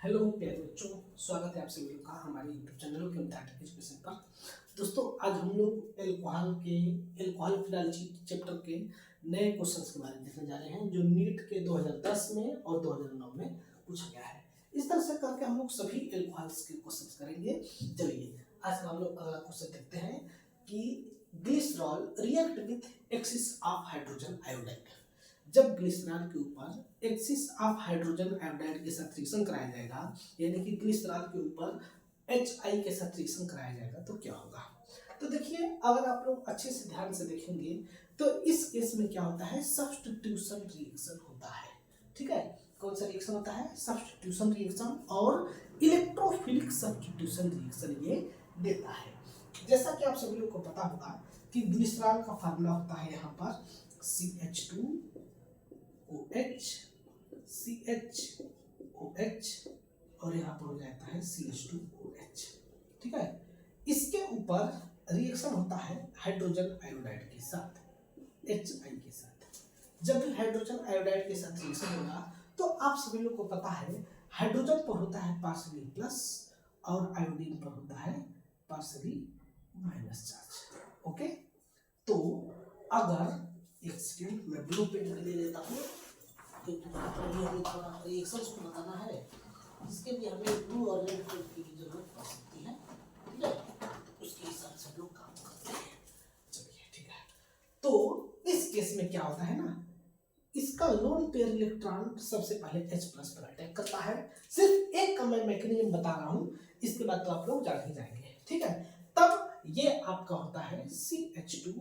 Hello प्यारे बच्चों, स्वागत है आप सभी लोग का हमारे यूट्यूब चैनल के मैथमेटिक्स एजुकेशन पर। दोस्तों, आज हम लोग एल्कोहल फिनाइल चैप्टर के नए क्वेश्चंस के बारे में देखने जा रहे हैं जो नीट के 2010 में और 2009 में पूछा गया है। इस तरह से करके हम लोग सभी एल्कोहल्स के क्वेश्चंस करेंगे। चलिए आज हम लोग अगला क्वेश्चन देखते हैं कि glycerol react with axis of hydrogen iodide. जब ग्लिसरॉल के ऊपर एक्सिस ऑफ हाइड्रोजन आयोडाइड के साथ रिएक्शन कराया जाएगा, यानी कि ग्लिसरॉल के ऊपर HI के साथ रिएक्शन कराया जाएगा तो क्या होगा। तो देखिए, अगर आप लोग अच्छे से ध्यान से देखेंगे तो इस केस में क्या होता है, सब्स्टिट्यूशन रिएक्शन होता है। ठीक है, कौन सा रिएक्शन होता है, सब्स्टिट्यूशन रिएक्शन, और इलेक्ट्रोफिलिक सब्स्टिट्यूशन रिएक्शन ये देता है। जैसा कि आप सभी लोग को पता होगा कि ग्लिसरॉल का फार्मूला होता है यहाँ पर CH2OH CHOH और यहाँ पर हो जाता है CH2OH। ठीक है, इसके ऊपर रिएक्शन होता है हाइड्रोजन आयोडाइड के साथ, HI के साथ। जब भी हाइड्रोजन आयोडाइड के साथ रिएक्शन होगा तो आप सभी लोग को पता है हाइड्रोजन पर होता है पार्शियली प्लस और आयोडीन पर होता है पार्शियली माइनस चार्ज। ओके, तो अगर एक सेकेंड मैं ब्लू पेन ले लेता हूँ क्योंकि हमें थोड़ा रिएक्शंस को बताना है, इसके लिए हमें ब्लू और रेड पेन की जरूरत पड़ सकती है। ठीक है, उसके हिसाब से लोग काम करते हैं। चलिए ठीक है, तो इस केस में क्या होता है ना, इसका लोन पेयर इलेक्ट्रॉन सबसे पहले H+ पर अटैक करता है। सिर्फ एक का मैं मैकेनिज्म बता रहा हूँ, इसके बाद तो आप लोग जान ही जाएंगे। ठीक है, तब ये आपका होता है CH2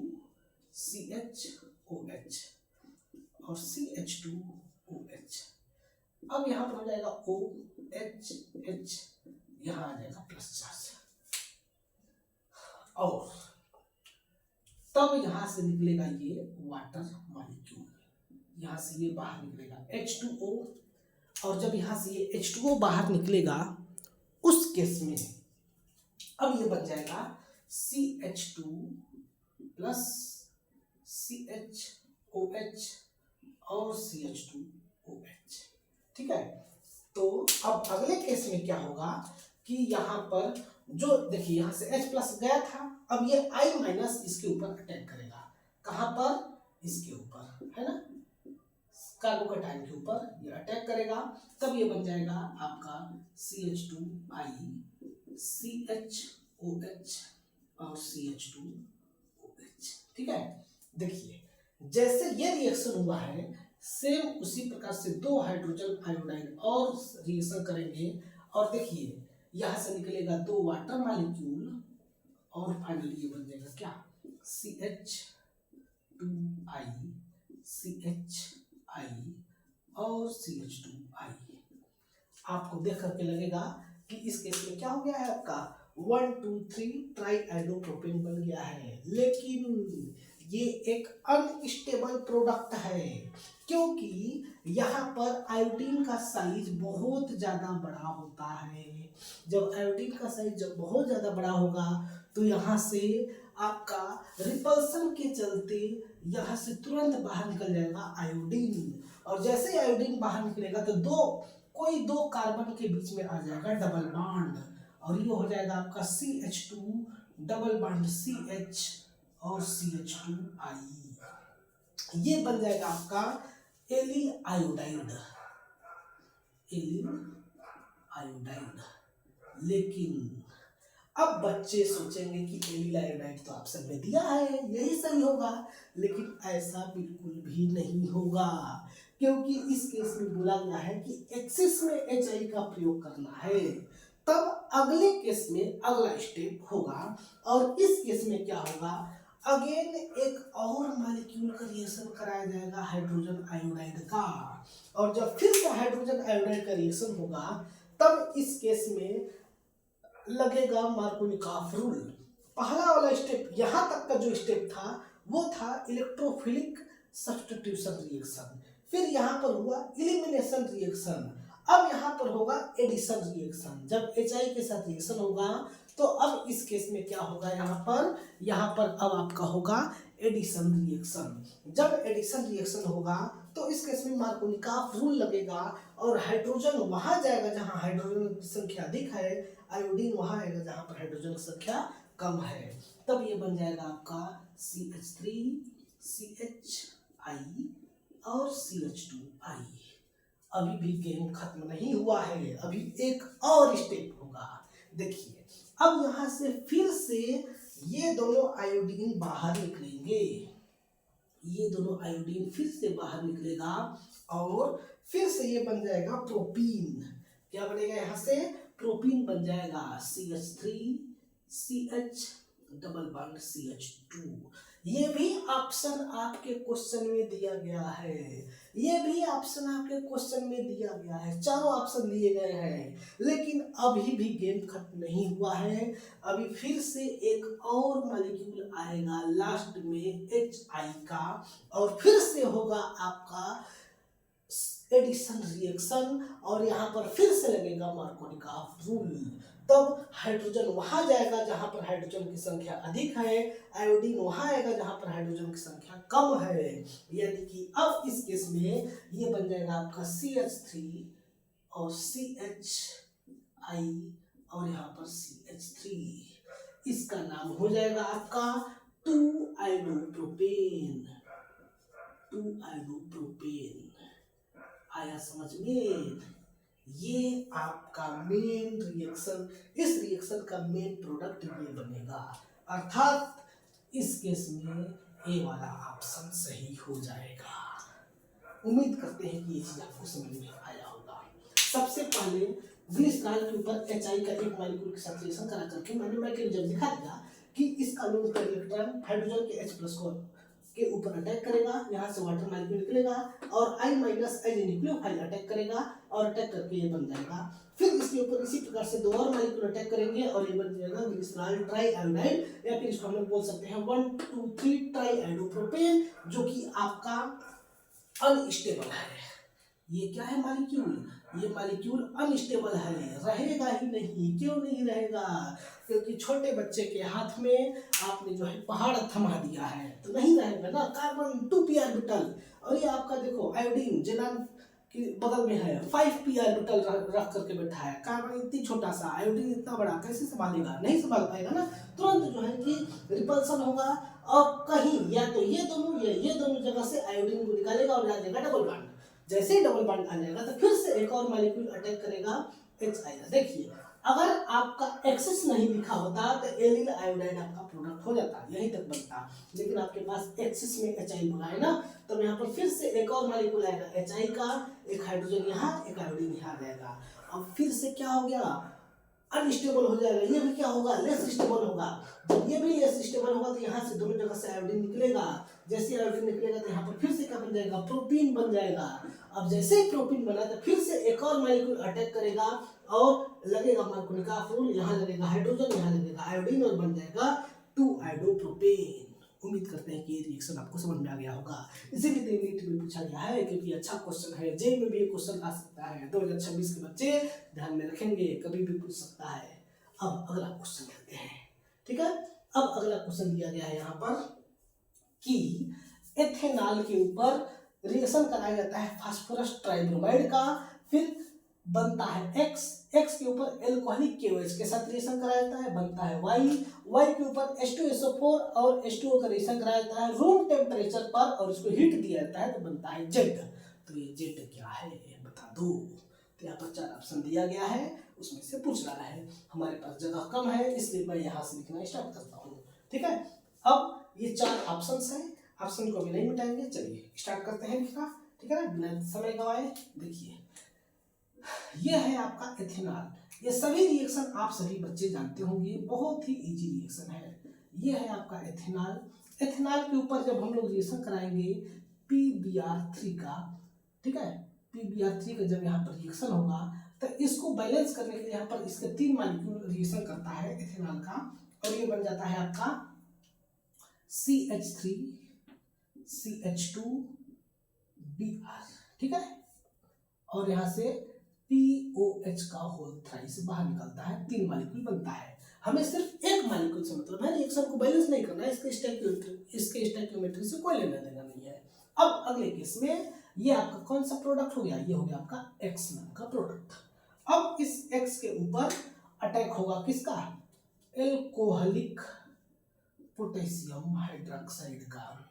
CHOH और CH2OH। अब यहाँ पर हो जाएगा OH, यहाँ आ जाएगा प्लस चार्ज, और तब यहाँ से निकलेगा ये वाटर मॉलिक्यूल, यहाँ से ये बाहर निकलेगा H2O, और जब यहाँ से ये H2O बाहर निकलेगा उस केस में अब ये बन जाएगा CH2 प्लस CHOH और CH2OH। ठीक है, तो अब अगले केस में क्या होगा कि यहाँ पर जो देखिए यहाँ से H+ गया था, अब ये I- इसके ऊपर अटैक करेगा। कहाँ पर, इसके ऊपर है ना, कार्बोकैटायन के ऊपर ये अटैक करेगा, तब ये बन जाएगा आपका CH2I CHOH और CH2OH। ठीक है, देखिए जैसे ये रिएक्शन हुआ है सेम उसी प्रकार से दो हाइड्रोजन आयोडाइड और रिएक्शन करेंगे, और देखिए यहाँ से निकलेगा दो वाटर मॉलिक्यूल और फाइनली ये बन जाएगा क्या, CH2I CHI और CH2I। आपको देख करके लगेगा कि इस केस में क्या हो गया है, आपका 1 2 3 ट्राई आइडोप्रोपेन बन गया है। लेकिन ये एक अनस्टेबल प्रोडक्ट है, क्योंकि यहाँ पर आयोडीन का साइज बहुत ज़्यादा बड़ा होता है। जब आयोडीन का साइज जब बहुत ज़्यादा बड़ा होगा तो यहाँ से आपका रिपल्सन के चलते यहाँ से तुरंत बाहर निकल जाएगा आयोडीन, और जैसे आयोडीन बाहर निकलेगा तो कोई दो कार्बन के बीच में आ जाएगा डबल बॉन्ड, और ये हो जाएगा आपका CH2 डबल बॉन्ड CH और CH2I। ये बन जाएगा आपका एलिल आयोडाइड, एलिल आयोडाइड। लेकिन अब बच्चे सोचेंगे कि एलिल आयोडाइड तो आप सब ने दिया है, यही सही होगा, लेकिन ऐसा बिल्कुल भी नहीं होगा, क्योंकि इस केस में बोला गया है कि एक्सिस में HI का प्रयोग करना है। तब अगले केस में अगला स्टेप होगा, और इस केस में क्या होगा, अगेन एक और मॉलिक्यूल का रिएक्शन कराया जाएगा हाइड्रोजन आयोडाइड का, और जब फिर से हाइड्रोजन आयोडाइड का रिएक्शन होगा तब इस केस में लगेगा मार्कोनिकॉफ रूल। पहला वाला स्टेप, यहाँ तक का जो स्टेप था वो था इलेक्ट्रोफिलिक सब्स्टिट्यूशन रिएक्शन, फिर यहाँ पर हुआ एलिमिनेशन रिएक्शन, अब यहाँ पर होगा एडिशन रिएक्शन। जब HI के साथ रिएक्शन होगा तो अब इस केस में क्या होगा, यहाँ पर अब आपका होगा एडिशन रिएक्शन। जब एडिशन रिएक्शन होगा तो इस केस में मार्कोनिकॉफ रूल लगेगा और हाइड्रोजन वहां जाएगा जहां हाइड्रोजन की संख्या अधिक है, आयोडीन वहां आएगा जहां पर हाइड्रोजन की संख्या कम है। तब ये बन जाएगा आपका CH3 CHI और CH2I। अभी भी गेम खत्म नहीं हुआ है, अभी एक और स्टेप होगा। देखिए अब यहाँ से फिर से ये दोनों आयोडीन बाहर निकलेंगे, ये दोनों आयोडीन फिर से बाहर निकलेगा और फिर से ये बन जाएगा प्रोपीन। क्या बनेगा यहाँ से? प्रोपीन बन जाएगा CH3 CH double bond CH2। ये भी ऑप्शन आपके क्वेश्चन में दिया गया है, ये भी ऑप्शन आपके क्वेश्चन में दिया गया है, चारों ऑप्शन दिए गए हैं। लेकिन अभी भी गेम खत्म नहीं हुआ है, अभी फिर से एक और मॉलिक्यूल आएगा लास्ट में HI का, और फिर से होगा आपका एडिशन रिएक्शन और यहाँ पर फिर से लगेगा मार्कोनिकॉफ रूल। तब हाइड्रोजन वहां जाएगा जहां पर हाइड्रोजन की संख्या अधिक है, आयोडीन वहां आएगा जहां पर हाइड्रोजन की संख्या कम है। यानी कि अब इस केस में ये बन जाएगा आपका CH3 और CHI और यहाँ पर CH3। इसका नाम हो जाएगा आपका 2-आइडोप्रोपेन। 2-आइडोप्रोपेन आया समझ में? ये आपका मेन रिएक्शन, इस रिएक्शन का मेन प्रोडक्ट ये बनेगा। अर्थात इस केस में ए वाला ऑप्शन सही हो जाएगा। उम्मीद करते हैं कि ये चीज आपको समझ में आया होगा। सबसे पहले ग्लिसरॉल के ऊपर HI का एक मॉलिक्यूल के साथ रिएक्शन करा करके मैंने मैकेनिज्म दिखा दिया कि इसका लोन का इलेक्ट्रॉन हाइड्रोजन के H+ को के ऊपर अटैक करेगा, यहाँ से वाटर मॉलिक्यूल निकलेगा और I- न्यूक्लियोफाइल अटैक करेगा और अटैक करके ये बन जाएगा। फिर इसके ऊपर इसी प्रकार से दो और मॉलिक्यूल अटैक करेंगे और ये बन जाएगा ग्लिसरॉल ट्राईआयोडाइड, या फिर इसको हम लोग बोल सकते हैं 1,2,3 ट्राईआइडोप्रोपेन, जो कि आपका अनस्टेबल है। ये क्या है मॉलिक्यूल? ये मॉलिक्यूल अनस्टेबल है, रहेगा ही नहीं। क्यों नहीं रहेगा? क्योंकि छोटे बच्चे के हाथ में आपने जो है पहाड़ थमा दिया है, तो नहीं रहेगा ना। कार्बन 2p ऑर्बिटल, और ये आपका देखो आयोडीन जेनान के बगल में है 5p ऑर्बिटल रख करके बैठा है। कार्बन इतनी छोटा सा, आयोडीन इतना बड़ा, कैसे संभालेगा? नहीं संभाल पाएगा ना। तुरंत जो है कि रिपल्सन होगा और कहीं या तो ये दोनों या ये दोनों जगह से आयोडीन को निकालेगा और ला देगा डबल बॉन्ड। जैसे ही डबल बॉन्ड आ जाएगा तो फिर से एक और मॉलिक्यूल अटैक करेगा HI। देखिए अगर आपका एक्सिस नहीं लिखा होता तो एलिल आयोडाइड आपका प्रोडक्ट हो जाता, यहीं तक बनता। लेकिन आपके पास एक्सिस में HI बोला है ना, तो यहाँ पर फिर से एक और मॉलिक्यूल आएगा HI का, एक हाइड्रोजन यहाँ, एक आयोडीन यहाँ आ जाएगा। अब फिर से क्या हो गया? अनस्टेबल हो जाएगा। ये भी क्या होगा? लेस स्टेबल होगा। जब ये भी लेस स्टेबल होगा तो यहाँ से दोनों जगह से आयोडीन निकलेगा। जैसे आयोडीन निकलेगा तो यहाँ पर फिर से क्या बन जाएगा? प्रोपीन बन जाएगा। अब जैसे ही प्रोपीन बना तो फिर से एक और मॉलिक्यूल अटैक करेगा और लगेगा मार्कोनिकॉफ रूल, यहाँ लगेगा हाइड्रोजन, यहाँ लगेगा आयोडीन और बन जाएगा 2-आइडोप्रोपेन। उम्मीद करते हैं कि ये रिएक्शन आपको समझ में आ गया होगा। इसीलिए नीट में पूछा गया है, क्योंकि अच्छा क्वेश्चन है। जेई में भी ये क्वेश्चन आ सकता है। 2026 के बच्चे ध्यान में रखेंगे, कभी भी पूछ सकता है। अब अगला क्वेश्चन लेते हैं, ठीक है। अब अगला क्वेश्चन दिया गया है यहाँ पर कि एथेनॉल के ऊपर रिएक्शन कराया जाता है फास्फोरस ट्राइब्रोमाइड का, फिर बनता है X के ऊपर एल्कोहलिक KOH के साथ रिएक्शन कराया जाता है, बनता है Y के ऊपर H2SO4 और H2O का रिएक्शन कराया जाता है रूम टेम्परेचर पर और इसको हीट दिया जाता है तो बनता है Z। तो ये Z क्या है बता दो। तो यहाँ पर 4 ऑप्शन दिया गया है, उसमें से पूछ रहा है। हमारे पास जगह कम है इसलिए मैं यहाँ से लिखना स्टार्ट करता हूँ, ठीक है। अब ये 4 ऑप्शन है, ऑप्शन को अभी नहीं मिटाएंगे। चलिए स्टार्ट करते हैं लिखना, ठीक है ना, बिना समय गवाए। देखिए ये है आपका एथेनॉल। ये सभी रिएक्शन आप सभी बच्चे जानते होंगे, बहुत ही इजी रिएक्शन है। ये है आपका एथेनॉल। एथेनॉल के ऊपर जब हम लोग रिएक्शन कराएंगे PBr3 का, ठीक है, PBr3 का जब यहाँ पर रिएक्शन होगा तो इसको बैलेंस करने के लिए यहाँ पर इसके 3 मॉलिक्यूल रिएक्शन करता है एथेनॉल का, और ये बन जाता है आपका CH3 CH2Br, ठीक है। और यहाँ से POH का होल थ्राइस बाहर निकलता है, 3 मॉलिक्यूल बनता है। हमें सिर्फ एक मॉलिक्यूल से मतलब है, रिएक्शन को बैलेंस नहीं करना है, इसके स्टोइकियोमेट्री से कोई लेना देना नहीं है। अब अगले केस में ये आपका कौन सा प्रोडक्ट हो गया, ये हो गया आपका एक्स नाम का प्रोडक्ट। अब इस एक्स के ऊपर अटैक होगा किसका, एल्कोहलिक पोटेशियम हाइड्रोक्साइड का।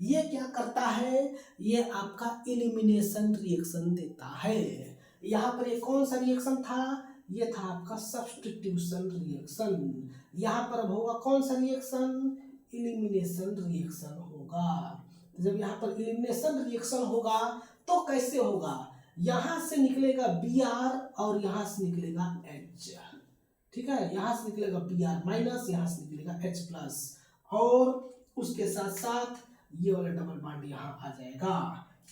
ये क्या करता है, ये आपका एलिमिनेशन रिएक्शन देता है। यहाँ पर ये कौन सा रिएक्शन था, ये था आपका सब्स्टिट्यूशन रिएक्शन। यहाँ पर अब होगा कौन सा रिएक्शन, एलिमिनेशन रिएक्शन होगा। जब यहाँ पर एलिमिनेशन रिएक्शन होगा तो कैसे होगा, यहाँ से निकलेगा Br और यहाँ से निकलेगा H, ठीक है, यहाँ से निकलेगा Br माइनस, यहाँ से निकलेगा H प्लस, और उसके साथ साथ ये वाला डबल बॉन्ड यहाँ आ जाएगा।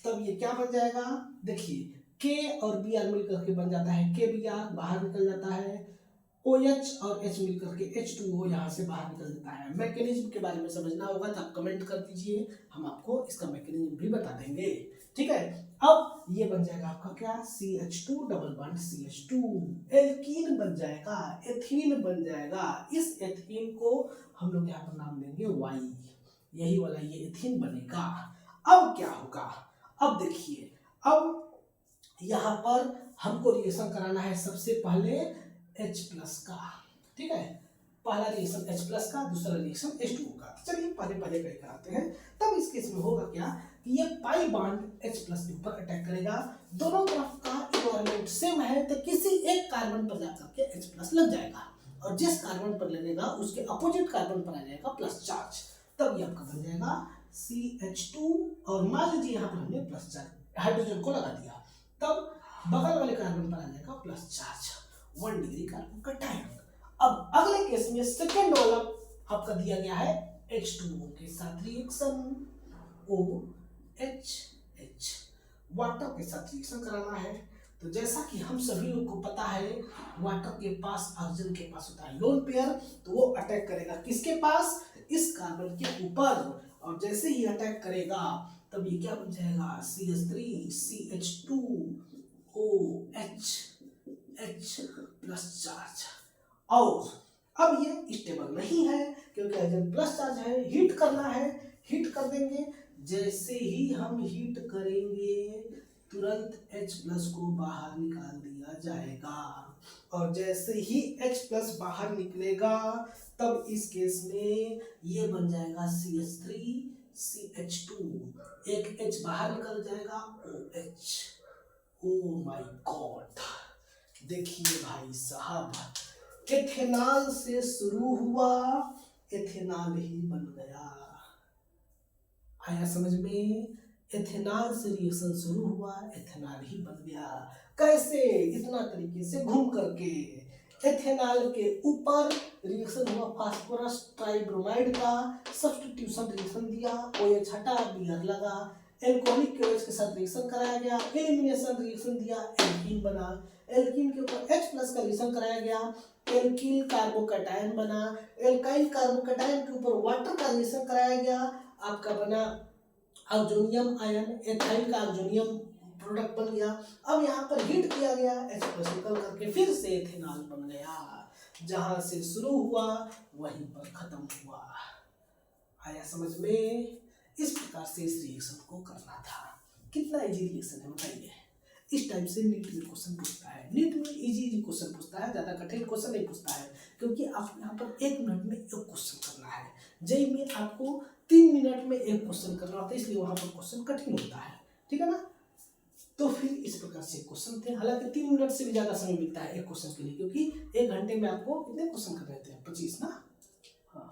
तब ये क्या बन जाएगा, देखिए K और Br मिलकर के बन जाता है KBr, बाहर निकल जाता है, OH और H मिलकर के H2O यहाँ से बाहर निकल जाता है। मैकेनिज्म के बारे में समझना होगा तो आप कमेंट कर दीजिए, हम आपको इसका मैकेनिज्म भी बता देंगे, ठीक है। अब ये बन जाएगा आपका क्या, CH2 double bond CH2, alkene बन जाएगा, एथीन बन जाएगा। इस एथीन को हम लोग यहाँ पर नाम देंगे Y, यही वाला ये एथीन बनेगा। अब क्या होगा, अब देखिए, अब यहाँ पर हमको रिएक्शन कराना है सबसे पहले H प्लस का, ठीक है, पहला रिएक्शन H प्लस का, दूसरा रिएक्शन H2O का। चलिए पहले कराते हैं। तब इस केस में होगा क्या कि ये पाई बॉन्ड H प्लस के ऊपर अटैक करेगा, दोनों तरफ का इन्वायरमेंट सेम है तो किसी एक कार्बन पर जाकर के H प्लस लग जाएगा, और जिस कार्बन पर लगेगा उसके अपोजिट कार्बन पर आ जाएगा प्लस चार्ज। तब ये आपका बन जाएगा CH2, और मान लीजिए यहाँ पर हमने प्लस चार्ज हाइड्रोजन को लगा दिया, तब बगल वाले कार्बन पर आ जाएगा प्लस चार्ज, 1 डिग्री कार्बन का टाइम। अब अगले केस में सेकेंड वाला आपका दिया गया है H2O के साथ रिएक्शन, OHH, वाटर के साथ रिएक्शन कराना है। तो जैसा कि हम सभी लोग को पता है, वाटर के पास ऑक्सीजन के पास होता है लोन पेयर, तो वो अटैक करेगा किसके पास, इस कार्बन के ऊपर, और जैसे ही अटैक करेगा तब ये क्या बन जाएगा, CH3 CH2 OH H plus charge. और अब ये स्टेबल नहीं है क्योंकि हाइड्रोजन प्लस चार्ज है, हीट करना है, हीट कर देंगे। जैसे ही हम हीट करेंगे तुरंत H प्लस को बाहर निकाल दिया जाएगा, और जैसे ही H प्लस बाहर निकलेगा तब इस केस में ये बन जाएगा CH3 CH2, एक H बाहर निकल जाएगा OH। ओ माय गॉड, देखिए भाई साहब, एथेनॉल से शुरू हुआ एथेनॉल ही बन गया। आया समझ में, एथेनॉल से रिएक्शन शुरू हुआ एथेनॉल ही बन गया। कैसे, इतना तरीके से घूम करके एथेनॉल के ऊपर रिएक्शन हुआ फास्फोरस ट्राइब्रोमाइड का, सब्स्टिट्यूशन रिएक्शन दिया, OH हटा Br लगा, एल्कोहलिक के OH के साथ रिएक्शन कराया गया, एलिमिनेशन रिएक्शन दिया, एल्कीन बना, एल्कीन के ऊपर H प्लस का रिएक्शन कराया गया, एल्कील कार्बोकैटायन बना, एल्काइल कार्बोकैटायन के ऊपर वाटर का रिएक्शन कराया गया, आपका बना ऑक्सोनियम आयन, एथाइल का ऑक्सोनियम प्रोडक्ट बन गया। अब यहाँ पर हीट किया गया, H प्लस निकल करके फिर से एथेनॉल बन गया, जहां से शुरू हुआ वहीं पर खत्म हुआ। आया समझ में, इस प्रकार से इस रिएक्शन को करना था। कितना इजी रिएक्शन है बताइए। इस टाइप से नीट में क्वेश्चन पूछता है, नीट में इजी क्वेश्चन पूछता है, ज्यादा कठिन क्वेश्चन नहीं पूछता है, क्योंकि आप यहाँ पर 1 मिनट में एक क्वेश्चन करना है। जेई में आपको 3 मिनट में एक क्वेश्चन करना होता है, इसलिए वहां पर क्वेश्चन कठिन होता है, ठीक है ना। तो फिर इस प्रकार से क्वेश्चन थे, हालांकि 3 मिनट से भी ज्यादा समय मिलता है एक क्वेश्चन के लिए, क्योंकि 1 घंटे में आपको कितने क्वेश्चन करने होते हैं, 25 ना, हाँ,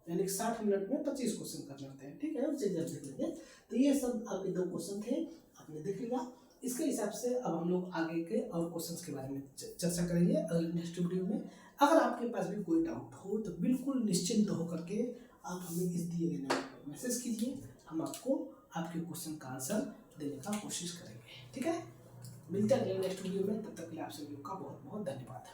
यानी 60 मिनट में 25 क्वेश्चन करने होते हैं, ठीक है, उससे जब देख लेंगे। तो ये सब आपके 2 क्वेश्चन थे, आपने देख लिया। इसके हिसाब से अब हम लोग आगे के और क्वेश्चंस के बारे में चर्चा करेंगे अगले नेक्स्ट वीडियो में। अगर आपके पास भी कोई डाउट हो तो बिल्कुल निश्चिंत होकर के आप हमें इस दिए गए नंबर पर मैसेज कीजिए, हम आपको आपके क्वेश्चन का आंसर देने का कोशिश करेंगे, ठीक है। मिलते हैं अगले नेक्स्ट वीडियो में, तब तक के लिए आप सभी लोग का बहुत बहुत धन्यवाद।